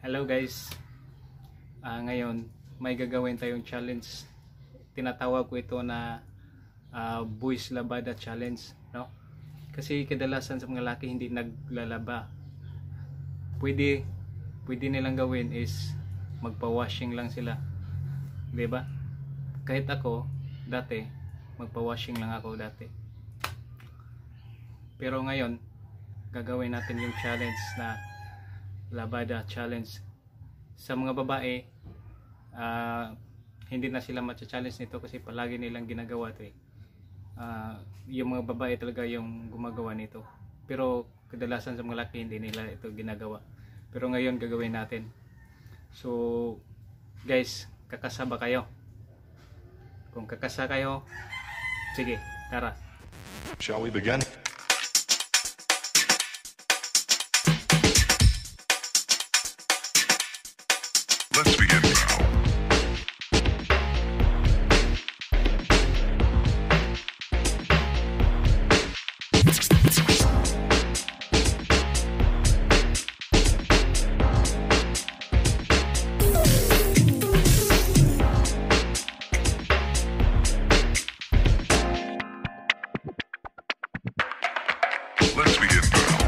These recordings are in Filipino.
Hello guys, ngayon may gagawin tayong challenge. Tinatawag ko ito na Boys Labada Challenge, no? Kasi kadalasan sa mga laki hindi naglalaba. Pwede nilang gawin is magpa-washing lang sila, 'di ba? Kahit ako dati magpa-washing lang ako dati. Pero ngayon gagawin natin yung challenge na Labada Challenge. Sa mga babae, hindi na sila matcha-challenge nito kasi palagi nilang ginagawa ito eh. Yung mga babae talaga yung gumagawa nito. Pero kadalasan sa mga laki hindi nila ito ginagawa. Pero ngayon gagawin natin. So guys, kakasa ba kayo? Kung kakasa kayo, sige, tara. Shall we begin? Let's begin now. Let's begin now.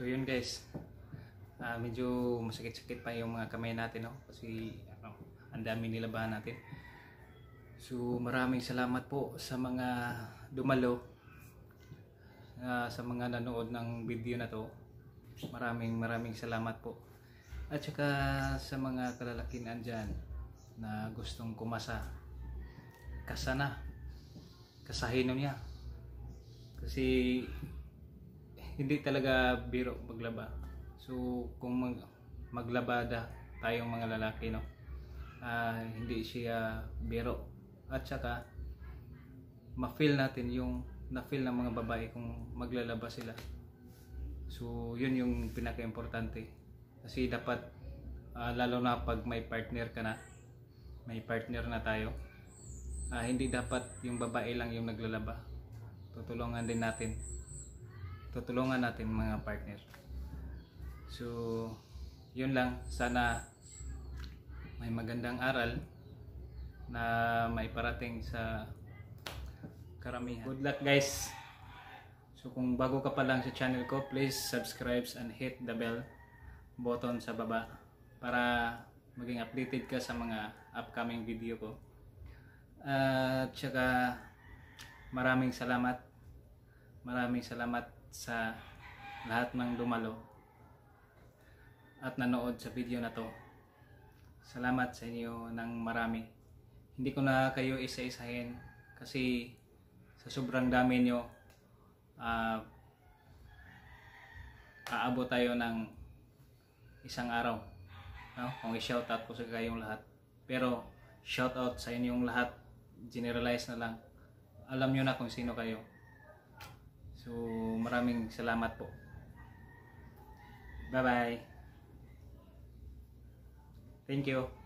So yun guys, medyo masakit-sakit pa yung mga kamay natin, no? Kasi ang dami nilabahan natin. So maraming salamat po sa mga dumalo, sa mga nanood ng video na to. Maraming salamat po. At saka sa mga kalalakihan dyan na gustong kumasa, kasahin niya. Kasi hindi talaga biro maglaba. So kung maglabada tayong mga lalaki, no, hindi siya biro. At saka ma-feel natin yung na-feel ng mga babae kung maglalaba sila. So yun yung pinaka-importante. Kasi dapat lalo na pag may partner ka na, may partner na tayo, hindi dapat yung babae lang yung naglalaba. Tutulungan natin mga partner. So yun lang, sana may magandang aral na maiparating sa karamihan. Good luck guys. So kung bago ka pa lang sa channel ko, please subscribe and hit the bell button sa baba para maging updated ka sa mga upcoming video ko. At saka maraming salamat sa lahat ng dumalo at nanood sa video na to. Salamat sa inyo ng marami. Hindi ko na kayo isa-isahin kasi sa sobrang dami nyo, aabot tayo ng isang araw, no? Kung i-shoutout ko sa kayong lahat. Pero shoutout sa inyong lahat, generalize na lang. Alam nyo na kung sino kayo. So maraming salamat po. Bye bye. Thank you.